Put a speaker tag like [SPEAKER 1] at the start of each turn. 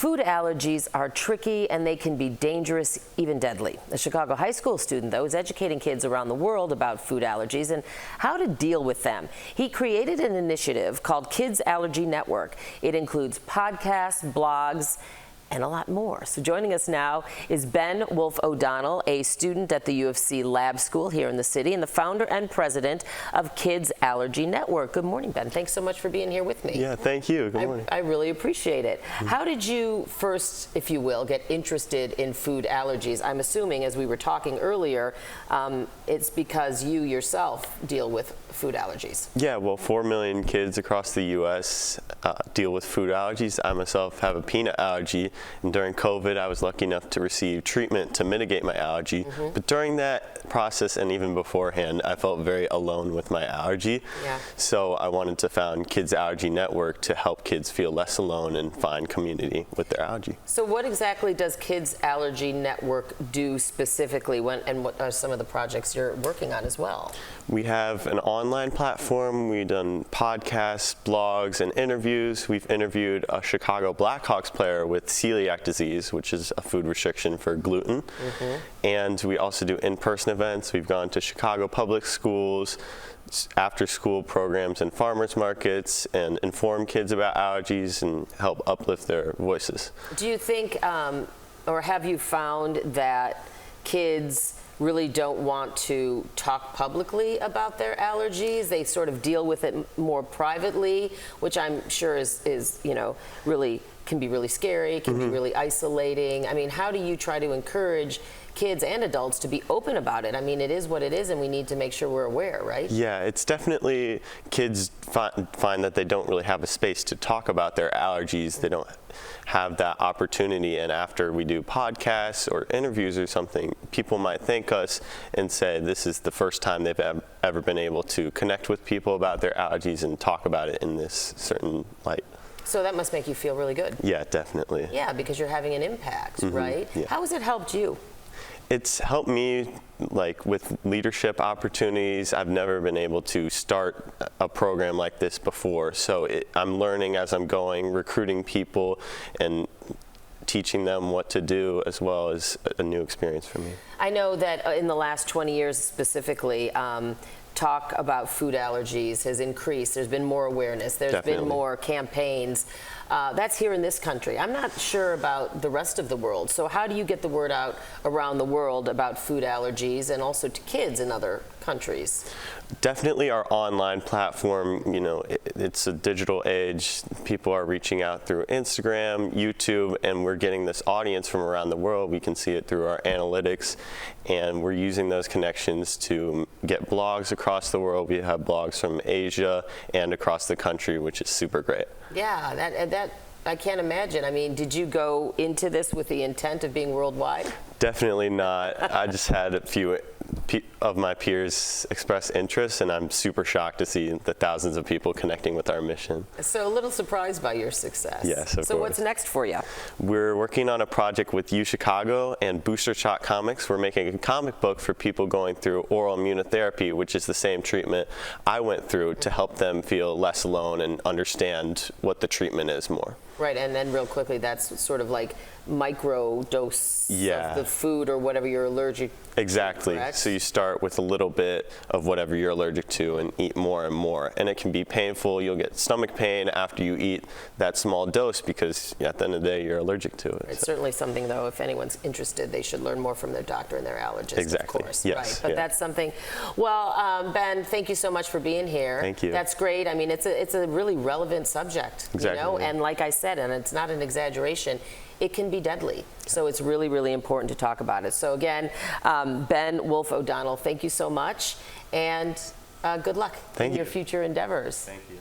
[SPEAKER 1] Food allergies are tricky and they can be dangerous, even deadly. A Chicago high school student, though, is educating kids around the world about food allergies and how to deal with them. He created an initiative called Kids Allergy Network. It includes podcasts, blogs, and a lot more. So joining us now is Ben Wolf O'Donnell, a student at the U of C Lab School here in the city and the founder and president of Kids Allergy Network. Good morning, Ben. Thanks so much for being here with me.
[SPEAKER 2] Yeah, thank you. Good morning.
[SPEAKER 1] I really appreciate it. How did you first, if you will, get interested in food allergies? I'm assuming, as we were talking earlier, it's because you yourself deal with food allergies.
[SPEAKER 2] Yeah, well, 4 million kids across the U.S. Deal with food allergies. I myself have a peanut allergy, and during COVID, I was lucky enough to receive treatment to mitigate my allergy. But during that process and even beforehand, I felt very alone with my allergy.
[SPEAKER 1] Yeah.
[SPEAKER 2] So I wanted to found Kids Allergy Network to help kids feel less alone and find community with their allergy.
[SPEAKER 1] So what exactly does Kids Allergy Network do specifically, and what are some of the projects you're working on as well?
[SPEAKER 2] We have an online platform. We've done podcasts, blogs, and interviews. We've interviewed a Chicago Blackhawks player with celiac disease, which is a food restriction for gluten. And we also do in-person events. We've gone to Chicago public schools, after-school programs and farmers markets, and inform kids about allergies and help uplift their voices.
[SPEAKER 1] Do you think, or have you found that kids really don't want to talk publicly about their allergies? They sort of deal with it more privately, which I'm sure is you know, really can be really scary, can be really isolating. I mean, how do you try to encourage kids and adults to be open about it? I mean, it is what it is, and we need to make sure we're aware, right?
[SPEAKER 2] Yeah, it's definitely, kids find that they don't really have a space to talk about their allergies. They don't have that opportunity, and after we do podcasts or interviews or something, people might thank us and say this is the first time they've ever been able to connect with people about their allergies and talk about it in this certain light.
[SPEAKER 1] So that must make you feel really good.
[SPEAKER 2] Yeah, definitely.
[SPEAKER 1] Yeah, because you're having an impact, right?
[SPEAKER 2] Yeah.
[SPEAKER 1] How has it helped you?
[SPEAKER 2] It's helped me, like, with leadership opportunities. I've never been able to start a program like this before, so I'm learning as I'm going, recruiting people and teaching them what to do, as well as a new experience for me.
[SPEAKER 1] I know that in the last 20 years specifically, talk about food allergies has increased. There's been more awareness. There's been more campaigns. That's here in this country. I'm not sure about the rest of the world. So how do you get the word out around the world about food allergies and also to kids in other countries?
[SPEAKER 2] Definitely our online platform. You know, it's a digital age. People are reaching out through Instagram, YouTube, and we're getting this audience from around the world. We can see it through our analytics, and we're using those connections to get blogs across the world. We have blogs from Asia and across the country, which is super great. Yeah,
[SPEAKER 1] that I can't imagine. I mean, did you go into this with the intent of being worldwide?
[SPEAKER 2] Definitely not. I just had a few of my peers express interest, and I'm super shocked to see the thousands of people connecting with our mission.
[SPEAKER 1] So a little surprised by your success.
[SPEAKER 2] Yes, of course.
[SPEAKER 1] So what's next for you?
[SPEAKER 2] We're working on a project with U Chicago and Booster Shot Comics. We're making a comic book for people going through oral immunotherapy, which is the same treatment I went through, to help them feel less alone and understand what the treatment is more.
[SPEAKER 1] Right, and then real quickly, that's sort of like micro dose of the food or whatever you're allergic to.
[SPEAKER 2] Exactly.
[SPEAKER 1] Correct?
[SPEAKER 2] So you start with a little bit of whatever you're allergic to and eat more and more. And it can be painful. You'll get stomach pain after you eat that small dose because at the end of the day, you're allergic to it.
[SPEAKER 1] It's certainly something, though, if anyone's interested, they should learn more from their doctor and their allergist,
[SPEAKER 2] exactly.
[SPEAKER 1] Of course.
[SPEAKER 2] Yes.
[SPEAKER 1] Right. But that's something. Well, Ben, thank you so much for being here.
[SPEAKER 2] Thank you.
[SPEAKER 1] That's great. I mean, it's a really relevant subject.
[SPEAKER 2] Exactly.
[SPEAKER 1] You know? And like I said, and it's not an exaggeration, it can be deadly. So it's really, really important to talk about it. So again, Ben Wolf O'Donnell, thank you so much, and good luck in your future endeavors.
[SPEAKER 2] Thank you.